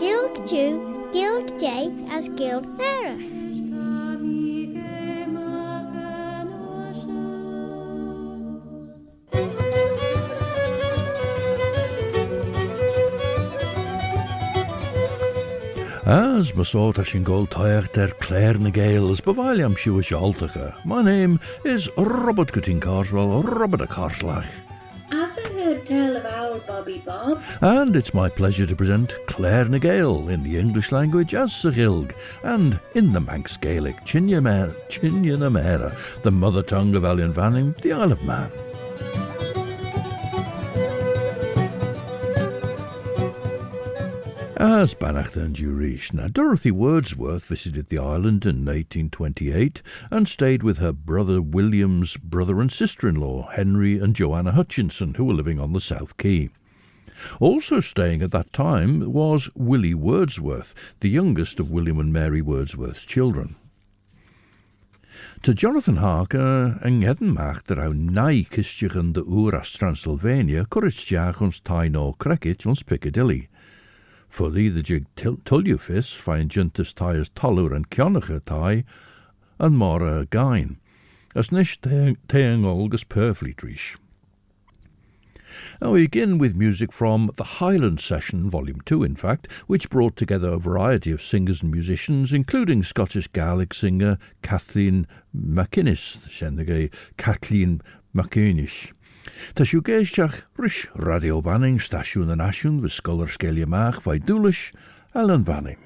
Gilg Jew, Gilg J as Gilg Nerach. As masort as in gold tired der Claare na Gael as bevaliam shiwish altacha. My name is Robert Cutting Carswell, Robert a Carslach. I've heard tell of our Bobby Bob. And it's my pleasure to present Claare na Gael in the English language as Sagilg, and in the Manx Gaelic Chinnyanamera, the mother tongue of Alien Vanning, the Isle of Man. As Bannacht and Jurish. Now, Dorothy Wordsworth visited the island in 1828 and stayed with her brother William's brother and sister-in-law, Henry and Joanna Hutchinson, who were living on the South Quay. Also staying at that time was Willie Wordsworth, the youngest of William and Mary Wordsworth's children. To Jonathan Harker yng Ngedynmach der awn nai cystion de Uras Transylvania, corrigtiach ons tai no crecit ons Piccadilly. For the jig tuliufis find juntus tires tolur and kionnacha tai, and mora gain, as nish teang olgus Purfleet rish. Now we begin with music from the Highland Session, Volume 2 in fact, which brought together a variety of singers and musicians, including Scottish Gaelic singer KATHLEEN MacINNES, KATHLEEN MacINNES. Tas yw geisach rish radio banning stasiwn yn asiwn fy sgolar sgelia mach fai dwlish Ellen Banning.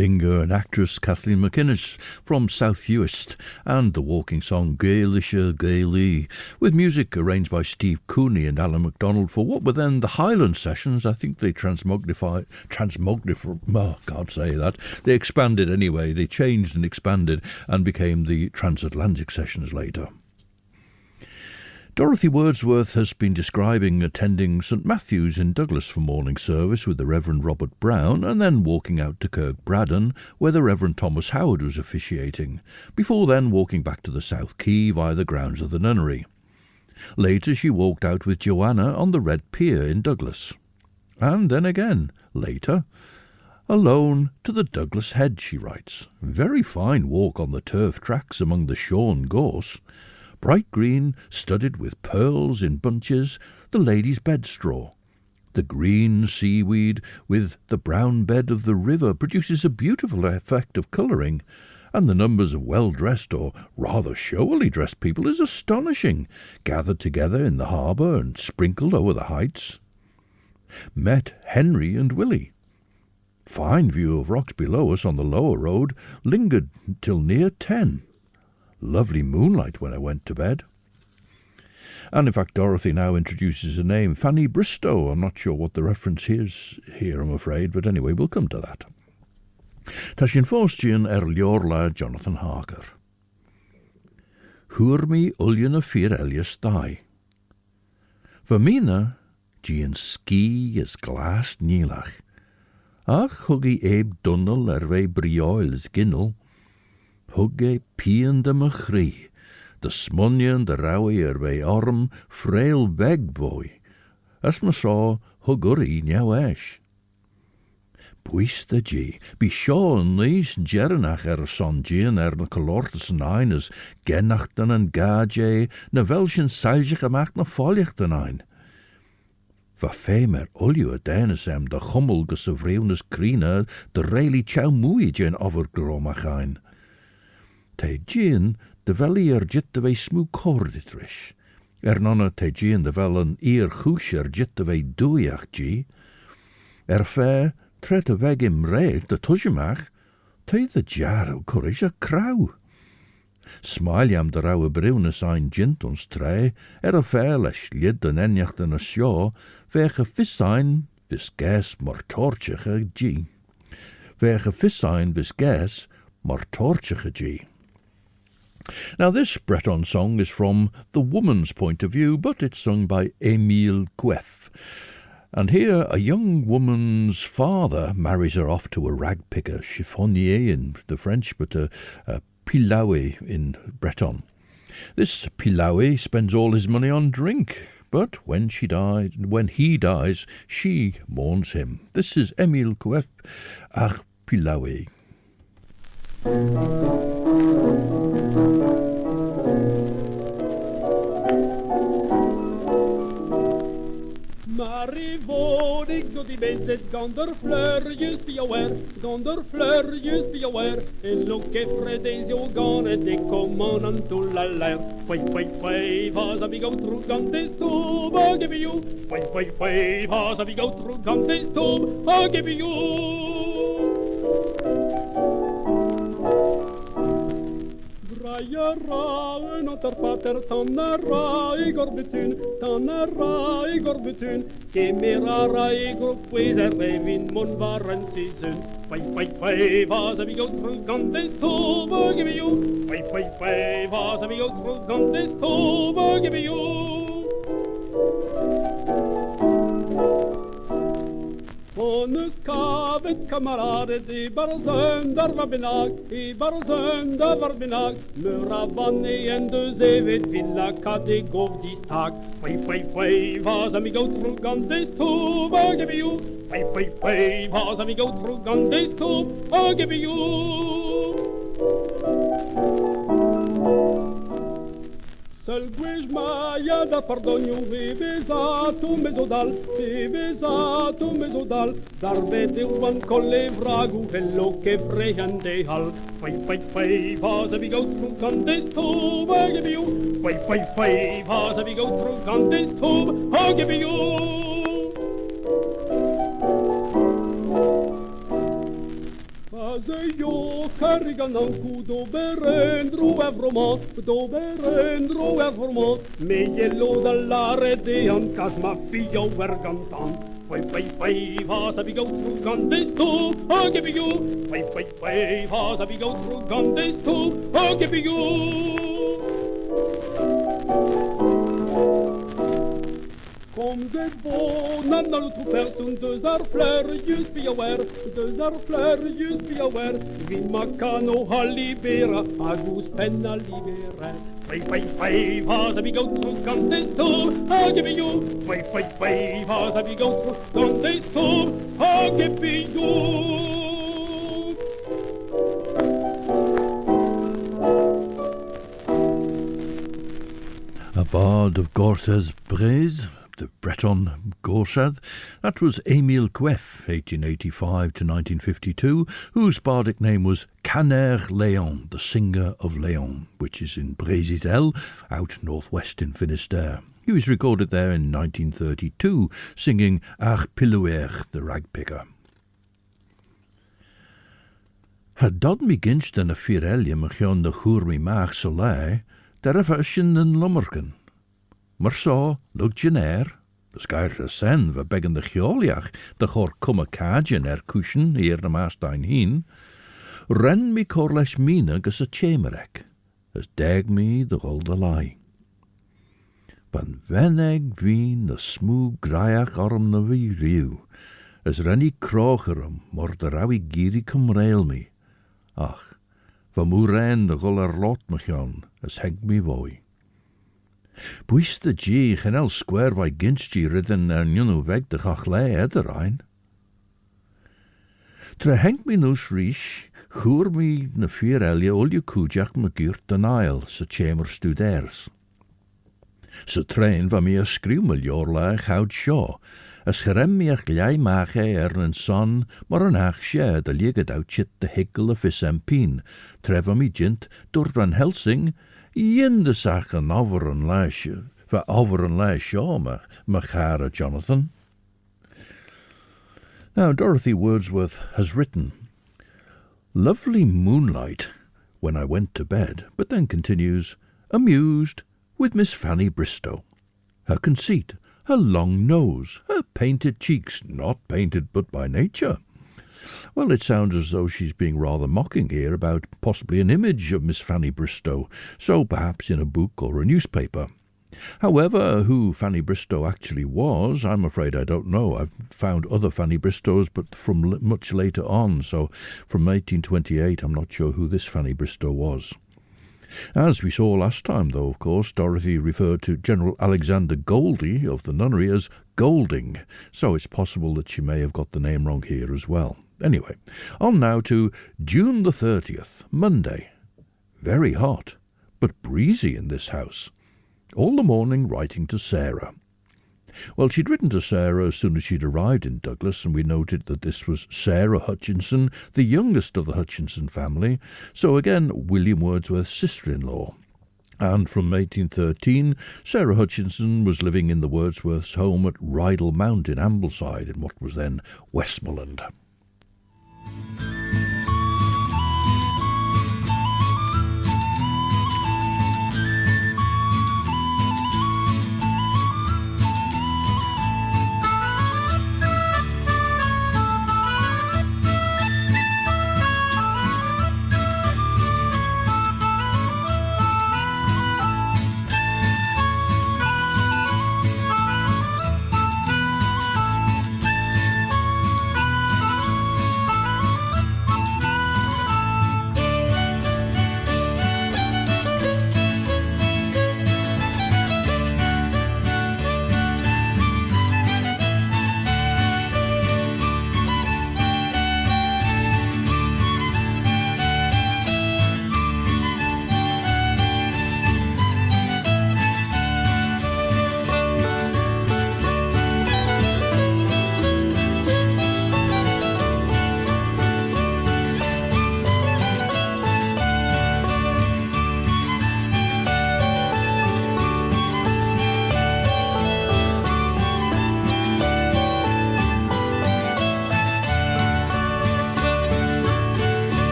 singer and actress KATHLEEN MacINNES from South Uist, and the walking song Gaelische Gaelie, with music arranged by Steve Cooney and Alan MacDonald for what were then the Highland Sessions. I think they they expanded anyway, they changed and expanded and became the Transatlantic Sessions later. Dorothy Wordsworth has been describing attending St Matthew's in Douglas for morning service with the Rev Robert Brown, and then walking out to Kirkbraden, where the Rev Thomas Howard was officiating, before then walking back to the South Quay via the grounds of the nunnery. Later she walked out with Joanna on the Red Pier in Douglas. And then again, later, alone to the Douglas Head, she writes. Very fine walk on the turf tracks among the shorn gorse. Bright green, studded with pearls in bunches, the lady's bedstraw. The green seaweed with the brown bed of the river produces a beautiful effect of colouring, and the numbers of well-dressed or rather showily dressed people is astonishing, gathered together in the harbour and sprinkled over the heights. Met Henry and Willie. Fine view of rocks below us on the lower road, lingered till near 10. Lovely moonlight when I went to bed. And in fact, Dorothy now introduces a name, Fanny Bristow. I'm not sure what the reference is here, I'm afraid, but anyway, we'll come to that. Ta sin fóstian leorla Jonathan Harker. Hŵr mi ulian y ffyr Elias dau. Fy Mina, gian ski is glas nilach. Ach hwg I eb dunnel fe brioil is ginnel. Hugge pian de machri, de smunnian de rawi fe orm, frail beg boy. As ma saw, huguri niaw esh. Puis de G, be sure en these jernach son Gian na colortus nine as genachten en gaje, na welschen seilje gemaakt na vollichten ein. Va femer ulju denis de gummel gesevreeuwnes krina, de reili chow moeie jen overgromach ein. Te Gian, de wel jitte wij smoe korditrish. Nonna te Gian de wel een goesjer jitte wij doeiach G. Fe, tret weg im reed de tusjemach, te de jaro kurish a krauw. Smailiam de rauwe breunes ein jint ons tre, fe lesh lid en enjachten a shoh, vege vis ein, vis gas maar torchige G. Vege vis ein, vis gas maar torchige G. Now this Breton song is from the woman's point of view, but it's sung by EMILE CUEFF. And here a young woman's father marries her off to a rag picker, chiffonnier in the French, but a pillaouer in Breton. This pillaouer spends all his money on drink, but when he dies, she mourns him. This is EMILE CUEFF, Ach pillaouer. Marivorig do die bezet gonder fleurjes be aware, en look every days you gonna de come on unto la la. Wait, as we go through Gantes tube, I'll give you. Wait, as we go through Gantes tube, I'll give you. Rajara, notar pater, tannara, igor betun, kemerara, igor puese, revin, mon varan season. Wait, as we go through Gantes tube, I'll give you. Wait, as we go through Gantes tube, I'll give you. Onus kavet kamerader I barzönder varbinag, Muravan en du zevet villa kade gov dis tag. Wait, as we go through Gantes tube, I'll give you. Wait, as we go through Gantes tube, I'll give you. Selguej maja da pardonju, bezato mesodal, darvede uan kolle vragu, hello ke frejande hal. Wait, as we go through Gantes tube, I'll give you. Wait, as we go through Gantes tube, I'll give you. Io carrigan ancu do berendro Rev Robert me yellow dall'are de an cas ma pillaouer gantan. Fai, vas a go through Gandes too, I'll give you. Fai, vas a go through Gandes too, I'll give you. Kom de bonen naar de troepersen, deux arfleur, just be aware, vi macano halibera, agus penna libera. Fai, vas a go through Gandes too, I'll give you. Fai, vas a go through Gandes too, I'll give you. A bard of Gorses Braise, the Breton Gorsad. That was EMILE Cueff, 1885 to 1952, whose bardic name was Canaire Léon, the singer of Léon, which is in Brésil, out northwest in Finistère. He was recorded there in 1932, singing Ach pillaouer, the ragpicker. Had dod mi ginst yn y ffirelio mychion na chwr mi mach solai, der efashin yn lommerken. Maar so, lug jenair, the skyr sen, we beggen de chioliach, de chor cumma cajin cushion, hier na maastijn heen, ren mi corlesh Mina gus a cheayrt, as deg mi de golde lie. Ban veneg veen de smoe graiach arm na vi riw, as renny krocherum, mor de rawi giri cum rail me. Ach, van moe ren de goller lot mechion, as heg mi voi. Buis de G, genel square by ginstje ridden en junu weg de chlaare ederijn. Tre henk mi noes rish, choer mi na vier elje olje koejak me guurt de Nile, se chamber studers. Se train van mi a skriwmel jorlaag houd shoh, as gerem mi ach glij mache een son, maar een ach sje de lieged outchit de hikkel of is empien, tre van mi jint, door van Helsing, in de zaken over een lijstje, me gare Jonathan. Now, Dorothy Wordsworth has written, lovely moonlight when I went to bed, but then continues, amused with Miss Fanny Bristow. Her conceit, her long nose, her painted cheeks, not painted but by nature. Well, it sounds as though she's being rather mocking here about possibly an image of Miss Fanny Bristow, so perhaps in a book or a newspaper. However, who Fanny Bristow actually was, I'm afraid I don't know. I've found other Fanny Bristows, but from much later on, so from 1828 I'm not sure who this Fanny Bristow was. As we saw last time, though, of course, Dorothy referred to General Alexander Goldie of the nunnery as Golding, so it's possible that she may have got the name wrong here as well. Anyway, on now to June the 30th, Monday. Very hot, but breezy in this house. All the morning writing to Sarah. Well, she'd written to Sarah as soon as she'd arrived in Douglas, and we noted that this was Sarah Hutchinson, the youngest of the Hutchinson family, so again William Wordsworth's sister-in-law. And from 1813, Sarah Hutchinson was living in the Wordsworths' home at Rydal Mount in Ambleside, in what was then Westmoreland.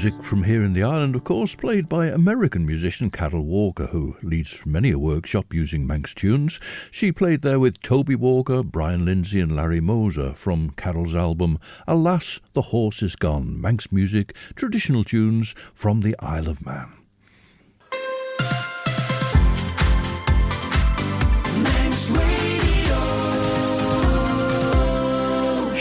music from here in the island, of course, played by American musician Carol Walker, who leads many a workshop using Manx tunes. She played there with Toby Walker, Brian Lindsay and Larry Moser from Carol's album Alas, the Horse is Gone, Manx music, traditional tunes from the Isle of Man. Manx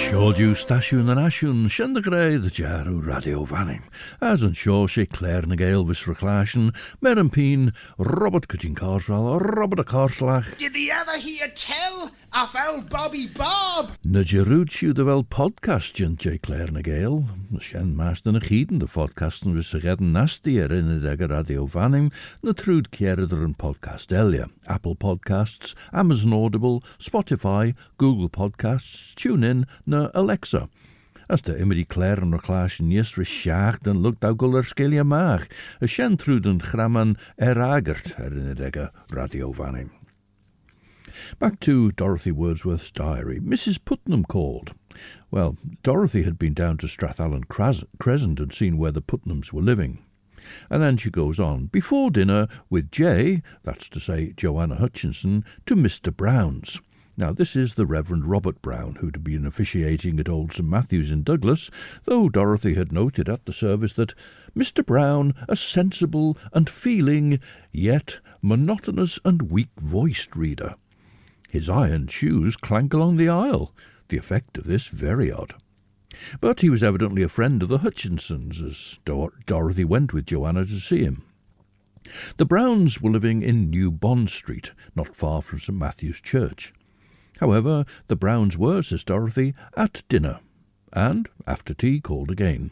Siordiw stasiwn yn asiwn, sian dy greu dy jarw radio fanim. As yn sio se Claare na Gael fys reclashen, mer yn pyn, Robert Cutting Carswell, Robert a Carslach. Did the other hear tell of old Bobby Bob? Na jerwyd siw dy fel podcast jynt je Claare na Gael. Sian maast yn y chydyn dy podcasten fys y gedden nasti in y deg radio fanim, na trwyd cierder yn podcast elia. Apple Podcasts, Amazon Audible, Spotify, Google Podcasts, TuneIn, na Alexa. As de immer die Claare en reclaas nies resjaagd en lukt ook al skelia maag. A shen truden gramman eragert in de radio van him. Back to Dorothy Wordsworth's diary. Mrs. Putnam called. Well, Dorothy had been down to Strathallan Crescent and seen where the Putnams were living. And then she goes on, before dinner with J, that's to say Joanna Hutchinson, to Mr. Brown's. Now, this is the Rev Robert Brown, who'd been officiating at Old St. Matthew's in Douglas, though Dorothy had noted at the service that Mr. Brown, a sensible and feeling, yet monotonous and weak-voiced reader. His iron shoes clank along the aisle, the effect of this very odd. But he was evidently a friend of the Hutchinsons, as Dorothy went with Joanna to see him. The Browns were living in New Bond Street, not far from St. Matthew's Church. However, the Browns were, says Dorothy, at dinner, and, after tea, called again.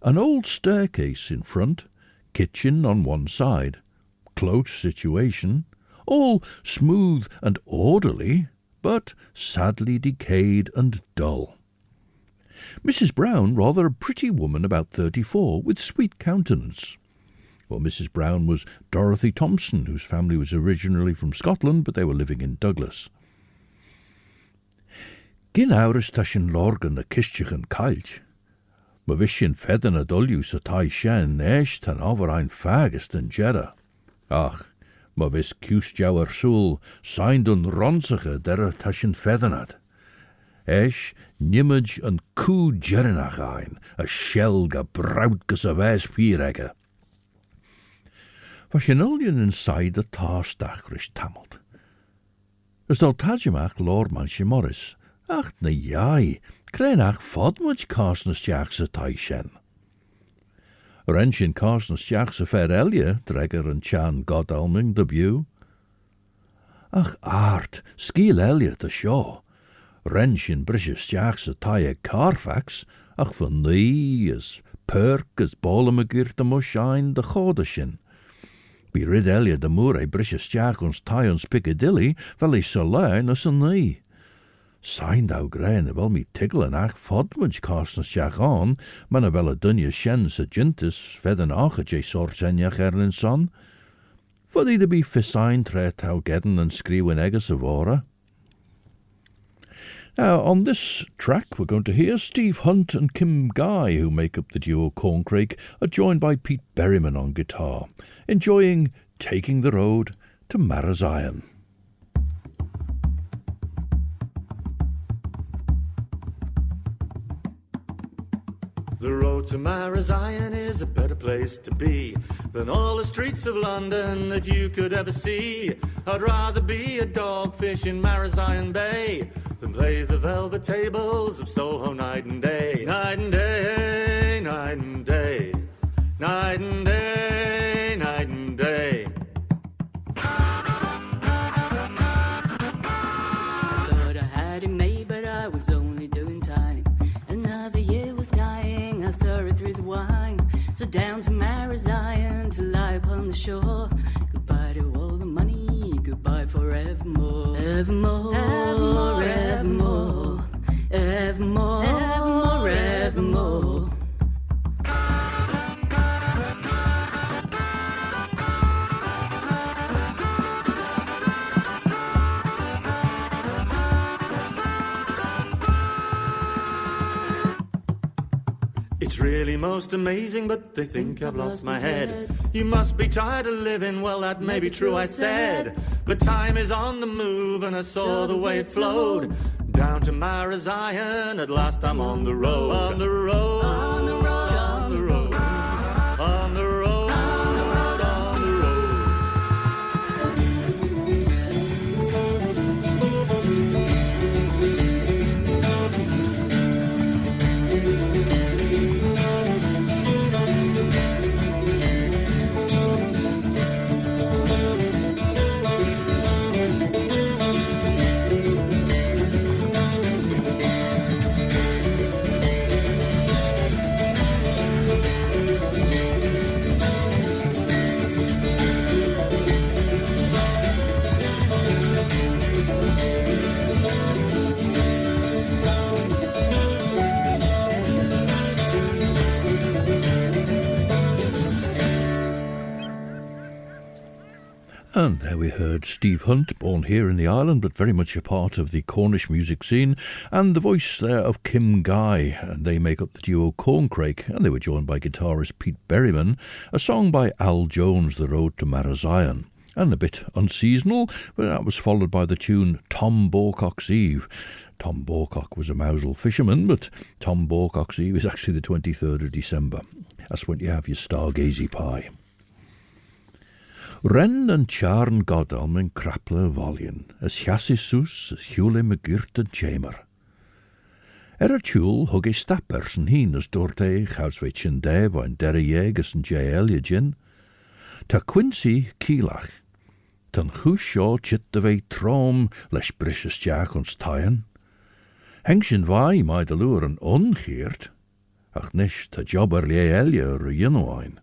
An old staircase in front, kitchen on one side, close situation, all smooth and orderly, but sadly decayed and dull. Mrs. Brown, rather a pretty woman about 34, with sweet countenance. Well, Mrs. Brown was Dorothy Thompson, whose family was originally from Scotland, but they were living in Douglas. Gyn awrys ta sy'n lorgan na cistich yn cailch. Ma vis sy'n fedden a dolliw sa tai sien eis tan over ein fagest yn jera. Ach, ma vis cws jaw ar sŵl, sain dyn ronsige dera ta sy'n fedden ad. Eis, nimage yn cw jerinach ein, a shelg a brawd gys a ves pyrege. Was sy'n ulion inside a tarstach rys tamelt. As dal tajimach lord man sy Morris. Ach, na jai, krenach fodmuch karsnas jach sa taishen. Renshin karsnas jach sa fair elia, dreger and chan godalming the bew. Ach, art, skiel elia the shoh. Renshin brishes jach sa taie Carfax, ach van thee as perk as bolemagir the mushain the chodashin. Be rid elia the moore brishes jach ons tie ons Piccadilly, veli solein as an thee. Sain thou grain, wel me tiggle en ach fodmuch karsnas jach on, man a wel a dunje shen sa jintis, fedden ach a jay sorsenjach erlin son. Fod either be fissain tre tau gedden and skriwen eggas of ora. Now, on this track, we're going to hear Steve Hunt and Kim Guy, who make up the duo Corncrake, are joined by Pete Berryman on guitar, enjoying Taking the Road to Marazion. The road to Marazion is a better place to be than all the streets of London that you could ever see. I'd rather be a dogfish in Marazion Bay than play the velvet tables of Soho night and day. Night and day, night and day, night and day, night and day. I thought I had it made, but I was only doing time. Another year was dying, I saw it through the wine. So down to Marazion to lie upon the shore. Goodbye to all the money, goodbye forevermore. Evermore, evermore, evermore, evermore, evermore, evermore. It's It's really most amazing, but they think I've lost my head. You must be tired of living, well that may be true, I said. But time is on the move and I saw the way it flowed. Down to Marazion, at last I'm on the road. On the road, on the road, on the road, on the road. And there we heard Steve Hunt, born here in the island, but very much a part of the Cornish music scene, and the voice there of Kim Guy, and they make up the duo CORNCRAKE, and they were joined by guitarist Pete Berryman, a song by Al Jones, The Road to Marazion, and a bit unseasonal, but that was followed by the tune Tom Bawcock's Eve. Tom Bawcock was a Mousel fisherman, but Tom Bawcock's Eve is actually the 23rd of December. That's when you have your stargazy pie. Ren and charn godalm in crapple volien, as chassisus, as hule McGirt and chamber. Chul hug stappers en heen as dorte chauswitchen deb en derre jeges en jaeljegin. Ta Quincy kielach, tan chushaw chit de vei trom lesh brishes jack ons tyen. Hengshin vai my de lure en ongeert, ach nish ta jobber jaelje ruinoin.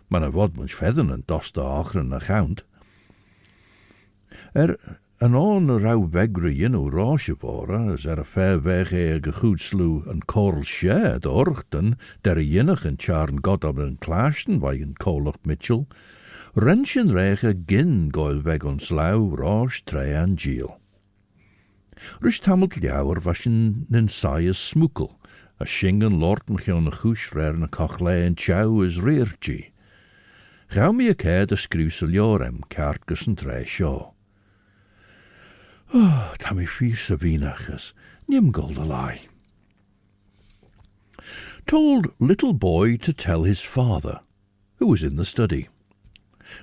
Man a wadmans fedden en dosta acheren account. An on a rauw vegre jino roosje vora, as a fair wege gegoed sloe en korrel shed orchten, der jinnig en charn godab en klaasjen by en kolach Mitchell, rensjen rege gin goil weg ons lauw roos tre en giel. Rust hamelt ljouwer was een saaies smoekel, a shingen lort mech on a goes rare en cochlei en chow is reertje. Gauw me a care de screwsel jorem, kaartjes en tre shoh. Oh, ta mi fi Sabinachas, nim goldalai. Told little boy to tell his father, who was in the study.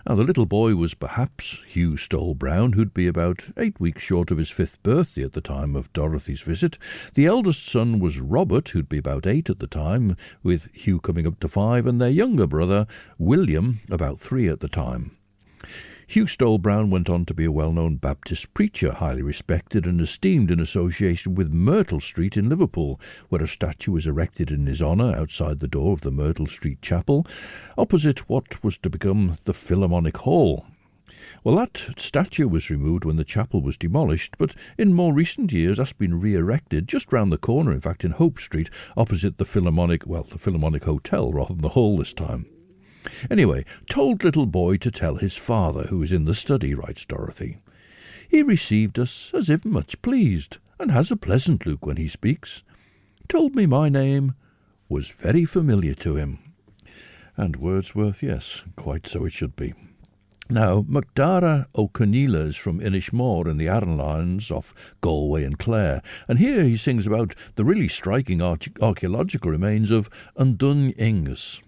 Now the little boy was perhaps Hugh Stowell Brown, who'd be about 8 weeks short of his 5th birthday at the time of Dorothy's visit. The eldest son was Robert, who'd be about 8 at the time, with Hugh coming up to 5, and their younger brother, William, about 3 at the time. Hugh Stowell Brown went on to be a well-known Baptist preacher, highly respected and esteemed in association with Myrtle Street in Liverpool, where a statue was erected in his honour outside the door of the Myrtle Street Chapel, opposite what was to become the Philharmonic Hall. Well, that statue was removed when the chapel was demolished, but in more recent years that's been re-erected just round the corner, in fact in Hope Street, opposite the Philharmonic Hotel rather than the hall this time. Anyway, told little boy to tell his father, who was in the study, writes Dorothy. He received us as if much pleased, and has a pleasant look when he speaks. Told me my name was very familiar to him. And Wordsworth, yes, quite so it should be. Now, Macdara O'Conneilla is from Inishmore in the Arrane lands off Galway and Claare, and here he sings about the really striking archaeological remains of Undun Ingus.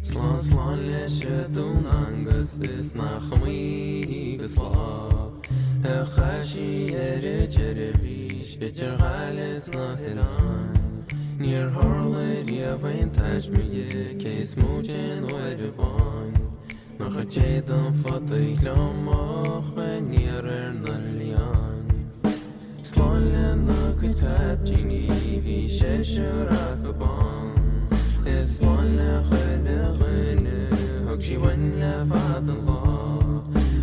Slán leis dún angus is nach chumí gus lá a chaisi jeirvís idir gailes na Hirán níor tharlaid a bhain taismige cés múin oidir bhain nach a téad an fataí glamach níor na lián Slán le na chud captíní bhí sé seach a bán Is one le chuine thug sí bhain le fad an lá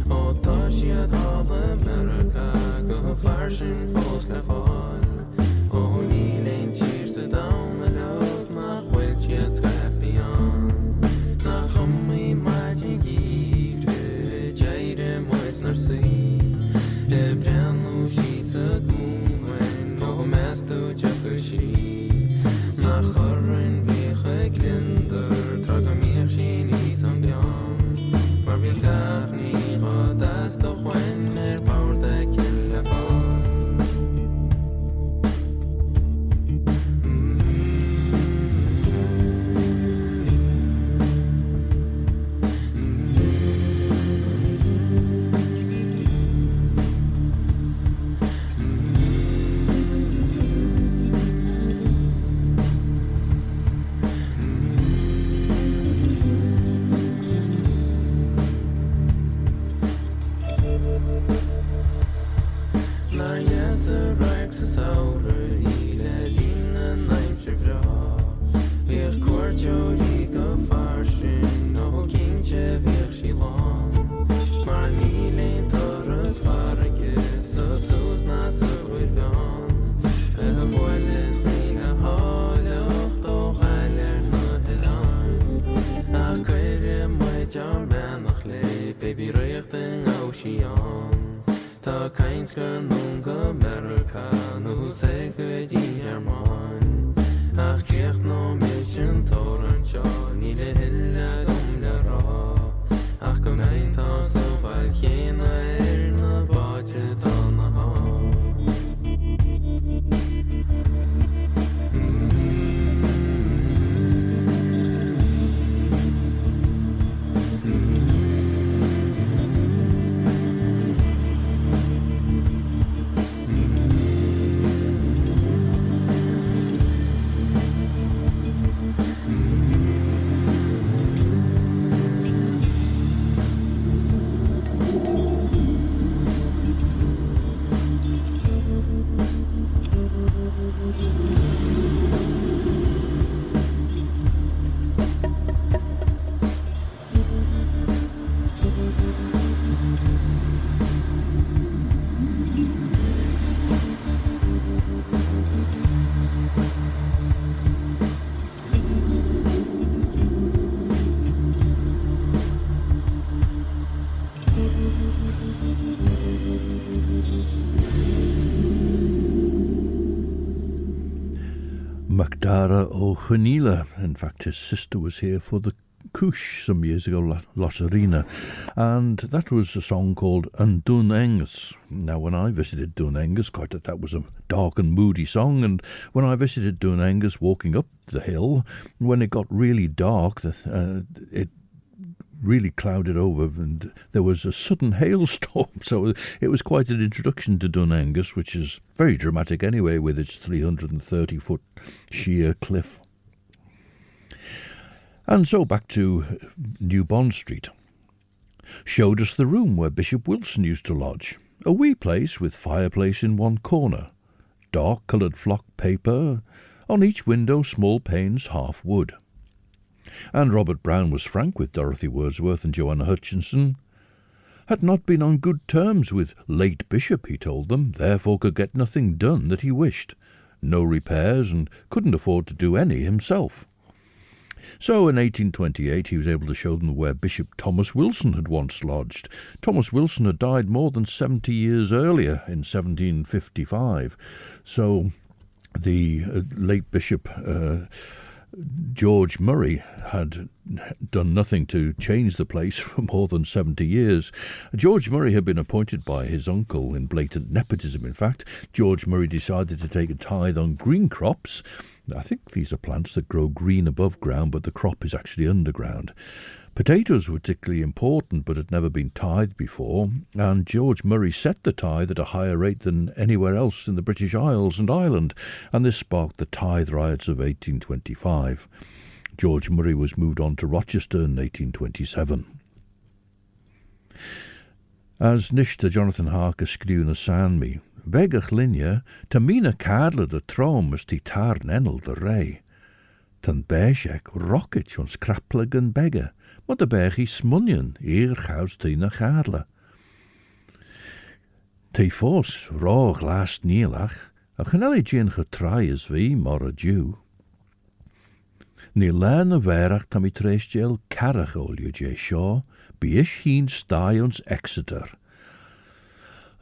ó tá siad hála America go farsin fós le fáil ó ní léon tír sa dam a leod nach bhfuil siad scapián nach chumí maidin gíomh jaire muid nar saí sacred Yarman. Ach, Kirch no mission torrent John, Nile Hilla Gumlara. Ach, gemeint has of Alchena Erna budget on the hall. Macdara o Chanila. In fact, his sister was here for the Coosh some years ago, Lotterina, and that was a song called An Dun Engus. Now, when I visited Dun Engus, that was a dark and moody song, and when I visited Dun Engus walking up the hill, when it got really dark, it really clouded over and there was a sudden hailstorm, so it was quite an introduction to Dun Engus, which is very dramatic anyway with its 330-foot sheer cliff. And so back to New Bond Street. Showed us the room where Bishop Wilson used to lodge, a wee place with fireplace in one corner, dark-coloured flock paper, on each window small panes half wood. And Robert Brown was frank with Dorothy Wordsworth and Joanna Hutchinson. Had not been on good terms with late Bishop, he told them, therefore could get nothing done that he wished, no repairs, and couldn't afford to do any himself. So in 1828 he was able to show them where Bishop Thomas Wilson had once lodged. Thomas Wilson had died more than 70 years earlier, in 1755. So the late Bishop George Murray had done nothing to change the place for more than 70 years. George Murray had been appointed by his uncle in blatant nepotism. In fact, George Murray decided to take a tithe on green crops. I think these are plants that grow green above ground, but the crop is actually underground. Potatoes were particularly important, but had never been tithed before, and George Murray set the tithe at a higher rate than anywhere else in the British Isles and Ireland, and this sparked the tithe riots of 1825. George Murray was moved on to Rochester in 1827. As Nishta Jonathan Harker scriw na san mi, vegach linja, ta Mina cadla de trom is die tar nenel de rei. Tan beishek rocket ons kraplig en begge, maar de bergie smunjen, eer gaus tina cadla. Te fos, roog last nielach, a chanelli gin getrai is vi, maar a Jew. Ni lerne verach tam I treisgel carach olio je shoh, bi ish heen stai ons Exeter.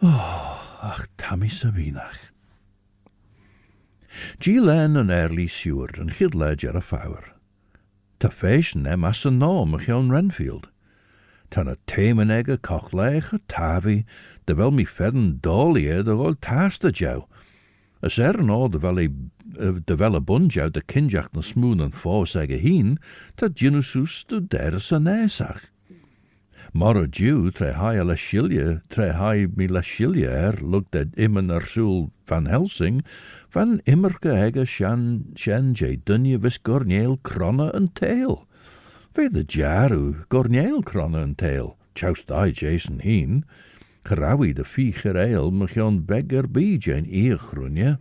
Oh, ach tammy sabinach. Gilen an early Seward and Hidle Jerafauer. Ta fashion em as a nom ach yon Renfield. Tan a temen egge cochlech a tavi, de wel mi fedden dolie de old taster jou. A seren all de wel a bunjou de kinjach na smoon and fos egge heen, ta ginusus du deres a nesach. Mara Jew tre hai a mi lashilje looked at Immen Ersul van Helsing, van immerke egge shen je dunje vis gorneel krone en tail. Ve de jaru gorneel krone en tail, choust I Jason heen, gerawi de viecher eil mechon begger bij jane eer groenje.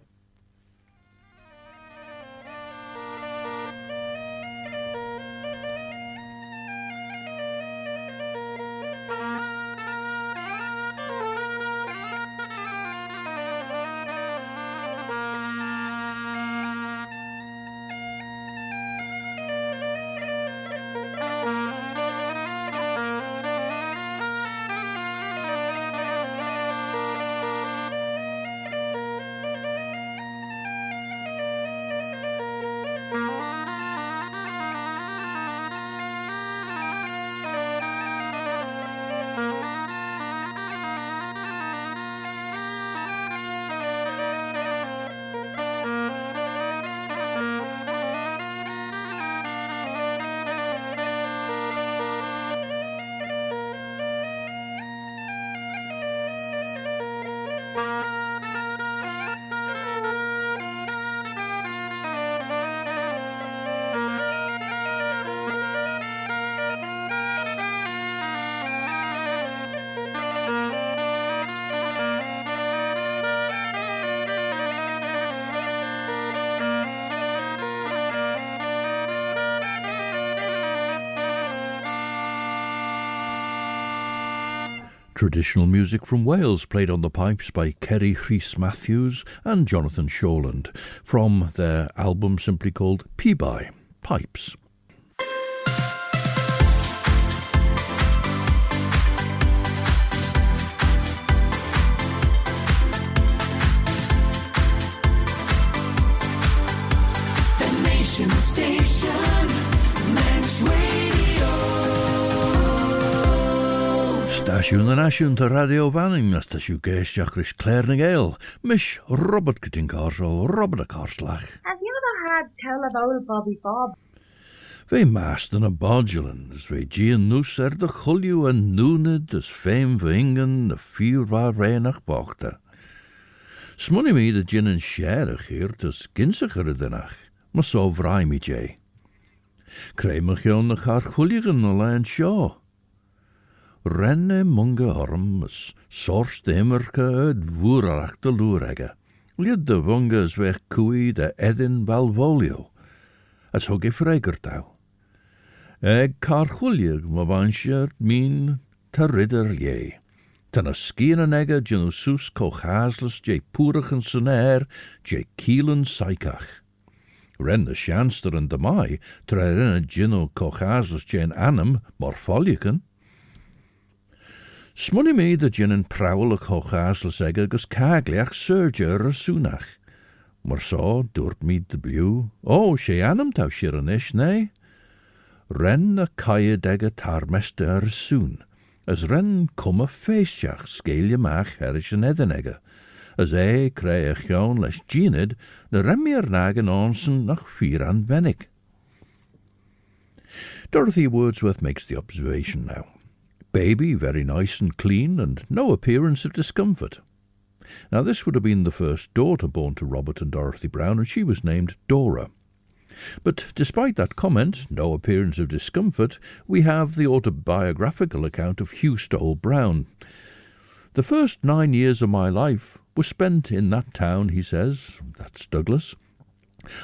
Traditional music from Wales played on the pipes by Cerry Rhys Matthews and Jonathan Shawland from their album simply called Pibai, Pipes. The Nation Station, Manx Radio. Stasiwn yn asiwn ta radio banning as tas yw geisiach rys Claare na Gael. Mish Robert gyda'n carsol, Robert a carslach. Have you ever had tell of old Bobby Bob? Fe mast yn y bodulans, fe gian nws dy chwliw yn núnid as feim fy ingen y ffyr fa renach bochta. Smunni mi dy gin yn siarach hier tas ginsach ar ydynach, ma so frai mi jay. Creimach iawn na char chwligan o lain shoh. Renne munga orm as sors demerka yd fwr arach dy lŵr ega. Liad dy funga as vech cwy dy edyn balfolio. As hog if reger daw. Eg carchwliag ma bansiad min ta ridder lie. Tan a skien an ega gyn o sws cochaslas jay pwrach yn synair jay kielen saicach. Ren the shanster and the mai tra ren a gyn o cochaslas jay an anam morfoliacan. Smunni mi dy gyn yn prawl y cochaslas ega gus cagliach surger ar swnach. Mar so, dwrt mi dy bliw. O, she anam taw sir an ish, ne? Ren a caid ega tarmeste ar swn. As ren cum a feisiach sgeilio mach erish an edyn ega. As creu a chiawn les ginid na remi ar nag an onsen nach fyr an venig. Dorothy Wordsworth makes the observation now. Baby very nice and clean and no appearance of discomfort. Now this would have been the first daughter born to Robert and Dorothy Brown, and she was named Dora. But despite that comment, no appearance of discomfort, we have the autobiographical account of Hugh Stowell Brown. The first 9 years of my life were spent in that town, he says, that's Douglas.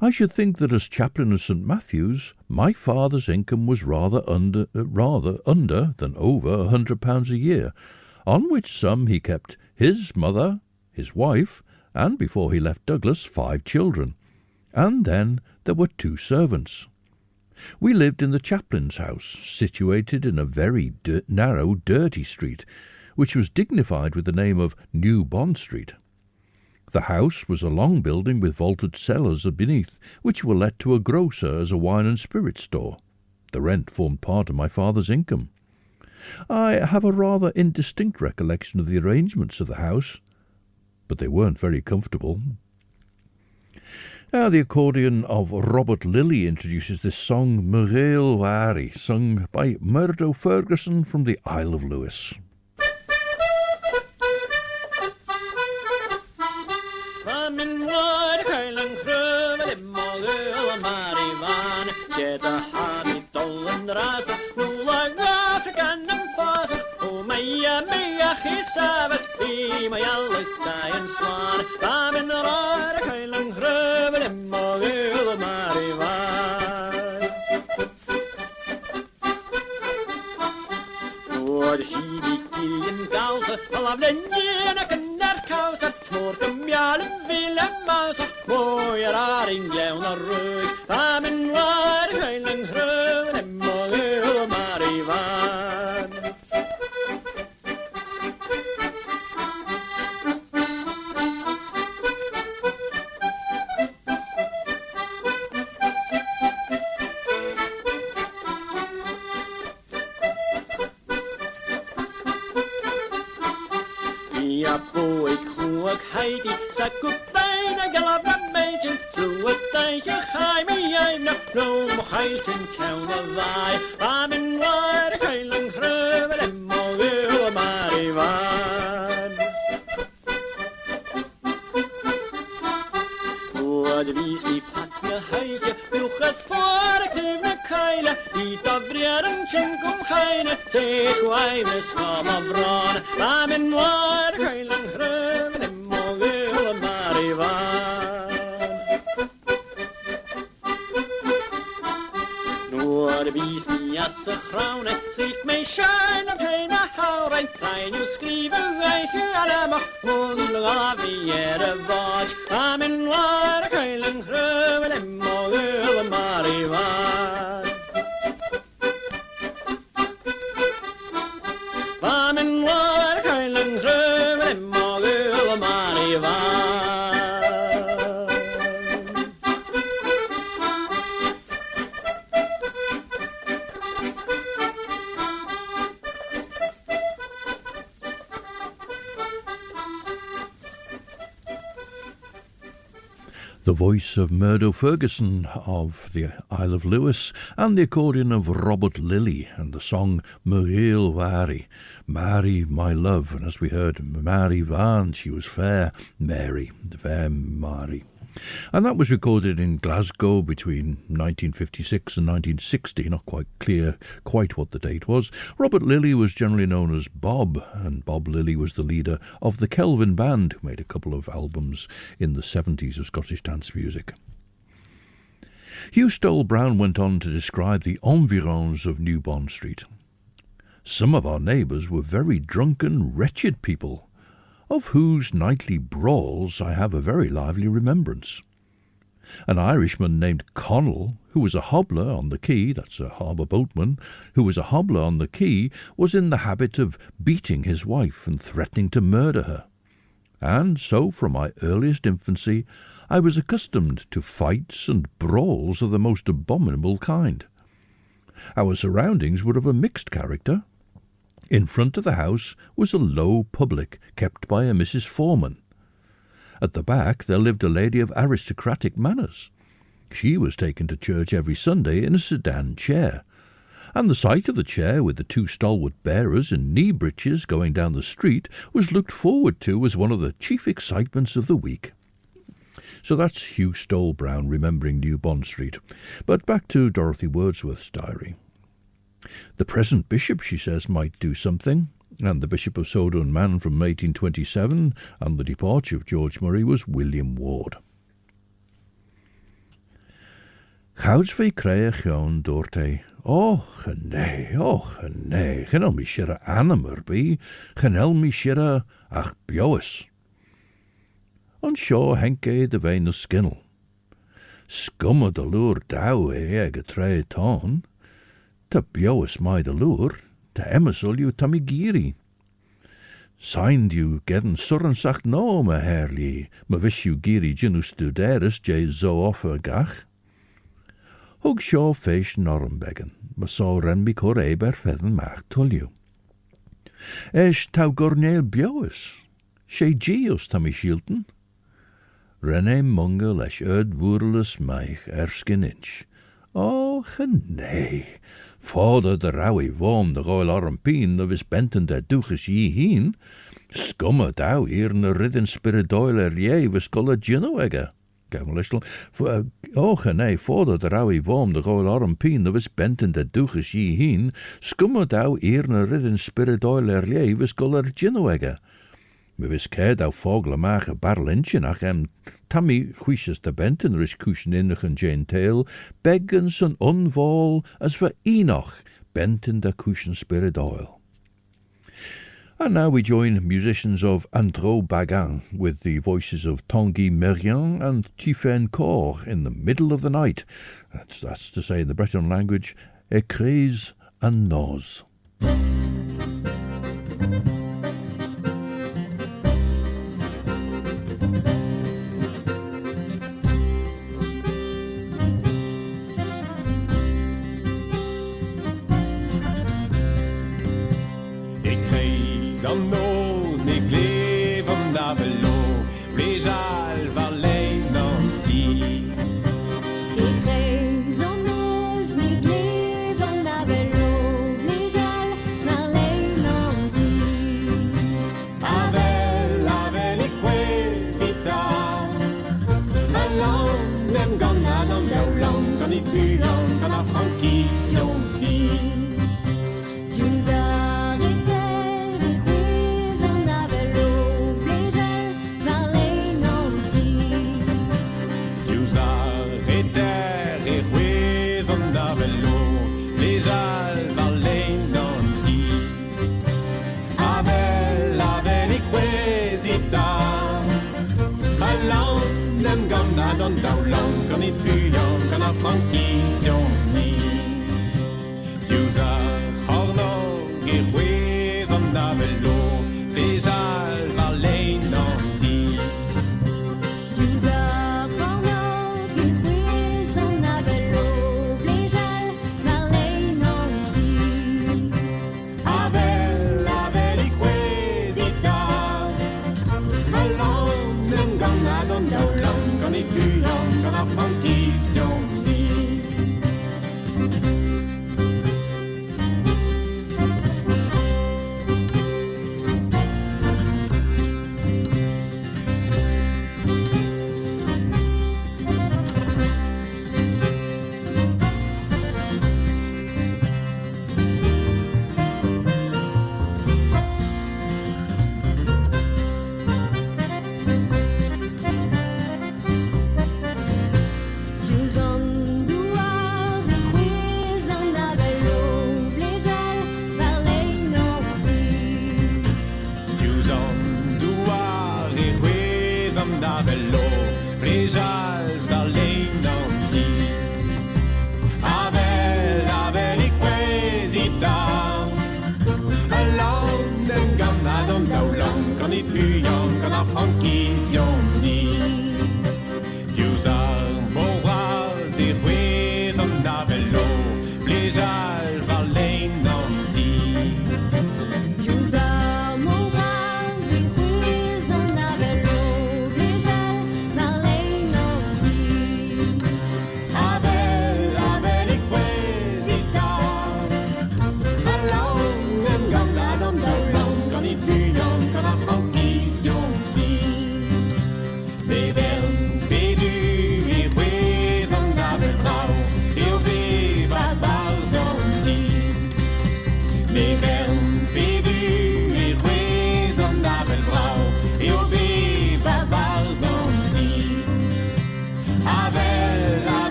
I should think that as chaplain of St. Matthew's, my father's income was rather under than over £100 a year, on which sum he kept his mother, his wife, and before he left Douglas, 5 children. And then there were 2 servants. We lived in the chaplain's house, situated in a very narrow, dirty street, which was dignified with the name of New Bond Street. The house was a long building with vaulted cellars beneath, which were let to a grocer as a wine and spirit store. The rent formed part of my father's income. I have a rather indistinct recollection of the arrangements of the house, but they weren't very comfortable. Now the accordion of Robert Lilly introduces this song, Pillaouer, sung by Murdo Ferguson from the Isle of Lewis. Vis mi as a chraune, sieht mich schein am Heine Haurein, klein skriven rijtje allemaal ongeveer wat. Am in waar keilen greuwen en mogen maar wat. Am in waar keilen greuwen en mogen maar wat. The voice of Murdo Ferguson of the Isle of Lewis, and the accordion of Robert Lilly, and the song Muriel Wari, Mary, my love. And as we heard, Mary Van, she was fair, Mary, the fair Mary. And that was recorded in Glasgow between 1956 and 1960, not quite clear quite what the date was. Robert Lilly was generally known as Bob, and Bob Lilly was the leader of the Kelvin Band, who made a couple of albums in the 70s of Scottish dance music. Hugh Stowell Brown went on to describe the environs of New Bond Street. Some of our neighbours were very drunken, wretched people, of whose nightly brawls I have a very lively remembrance. An Irishman named Connell, who was a hobbler on the quay, that's a harbour boatman, who was a hobbler on the quay, was in the habit of beating his wife and threatening to murder her. And so, from my earliest infancy, I was accustomed to fights and brawls of the most abominable kind. Our surroundings were of a mixed character. In front of the house was a low public kept by a Mrs. Foreman. At the back there lived a lady of aristocratic manners. She was taken to church every Sunday in a sedan chair, and the sight of the chair with the two stalwart bearers in knee breeches going down the street was looked forward to as one of the chief excitements of the week. So that's Hugh Stowell Brown remembering New Bond Street. But back to Dorothy Wordsworth's diary. The present bishop, she says, might do something, and the Bishop of Sodor and Man from 1827, and the departure of George Murray was William Ward. Gouds vei kreeg Jan Dorte. Och nee, genel mi shira animer bi, genel mi shira ach biois. On shoh henke de vein skinnel. Skumme de loer douwe ege tre ton. Ta biois my de loer, ta emmesul you tamigiri. Signed you gedden surren sagt no, me herlie, me wish you giri genus studeris je zo offer gach. Hug show fesh normbeggen, me so ren mi cor eber fedden maag tulju. Esh tau gorneel biois, she geos tami shilten. Renne munge lesh woerles meich erskin inch. Och nee, Vader de rowie worm de Gael Arrane of his benten der duches ye heen, skumme dou hier in de ridden spiridoiler ye was colla ginoegge. Och nee, Vader de rowie worm de Gael Arrane of his benten der duches ye heen, skumme dou hier in de ridden spiridoiler ye was colla ginoegge. Me vis keir dou fogle mache barlintje nach tammy huisjes de benten rish cushion innigen Jane tail, beggens an unval as for Enoch, benten de cushion spirit oil. And now we join musicians of Andro Bagan with the voices of Tanguy Merian and Tiphaine Corr in the middle of the night. That's to say in the Breton language, Écris and Nos. Abel gam na don daw long kan I byon kan a funky joni Jusa horno gewes on da velo Pesal var lein on di Jusa horno gewes on da velo Pesal var lein on di Avel I quezita Along den gam na don daw long kan I byon kan a funky joni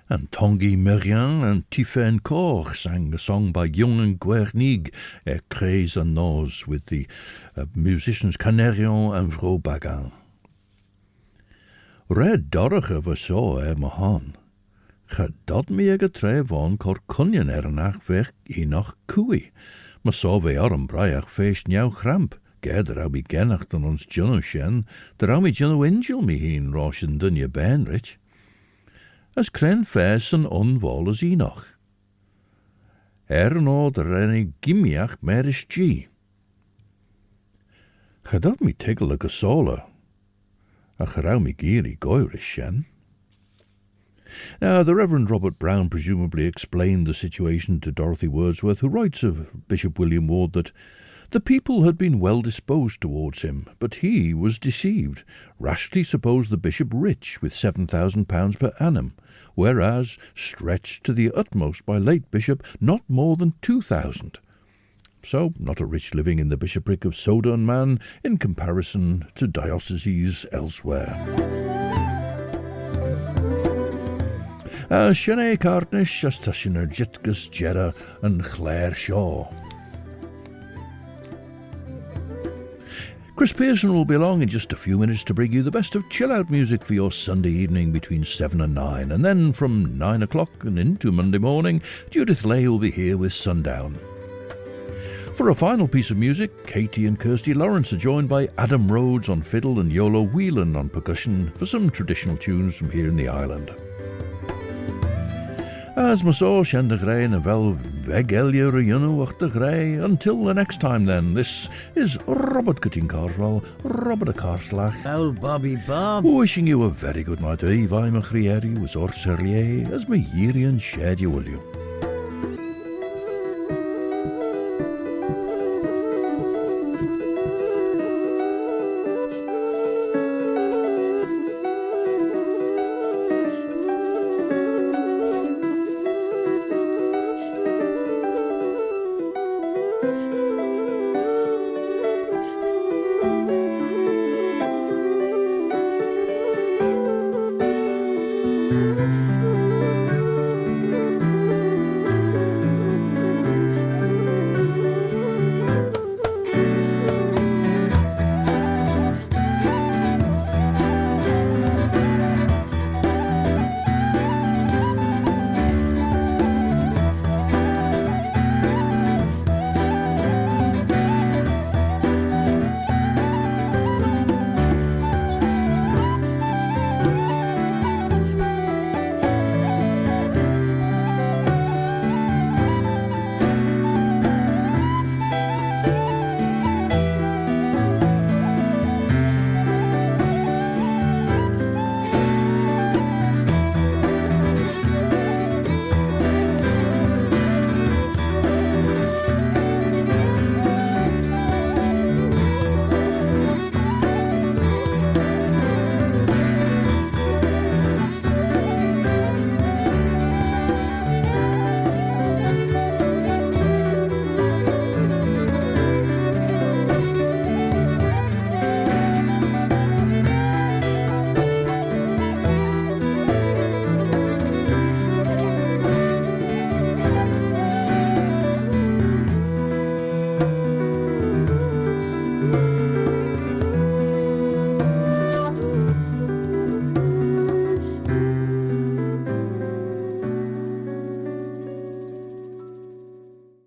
And Tanguy Merian and Tiphaine Corr sang a song by Young and Guernig, Craze and Nos, with the musicians Canarion and Robagan. Red Dorach of a saw Mahan. Gedad me getref on cor cunnion nach weg nach Cui. Maar so we arm braiach feest nieuw gramp. Geder hou ik gennacht dan ons Junno shen, der hou me Junno angel me heen roschen dun je benrich. As kren fes en onwol as nog. No der enne gimmiach mer is G. Gedad me tiggelig a sola. Ach hou me geary goirish shen. Now, the Rev Robert Brown presumably explained the situation to Dorothy Wordsworth, who writes of Bishop William Ward that the people had been well disposed towards him, but he was deceived, rashly supposed the bishop rich with £7,000 per annum, whereas, stretched to the utmost by late bishop, not more than 2,000. So, not a rich living in the bishopric of Soda and Man in comparison to dioceses elsewhere. Sianne Cartnish, as Tashin Jitgus Jera and Claare Shoh. Chris Pearson will be along in just a few minutes to bring you the best of chill-out music for your Sunday evening between 7 and 9. And then from 9 o'clock and into Monday morning, Judith Leigh will be here with Sundown. For a final piece of music, Katie and Kirsty Lawrence are joined by Adam Rhodes on fiddle and Yolo Whelan on percussion for some traditional tunes from here in the island. As my so shen de grey and vel vegelje rejuno de grey. Until the next time then, this is Robert Cutting Carswell, Robert a Carslach. Oh, Bobby Bob. Wishing you a very good night. Eve, I'm a Crieri, was Orserlier, as my Yerian shed you will you.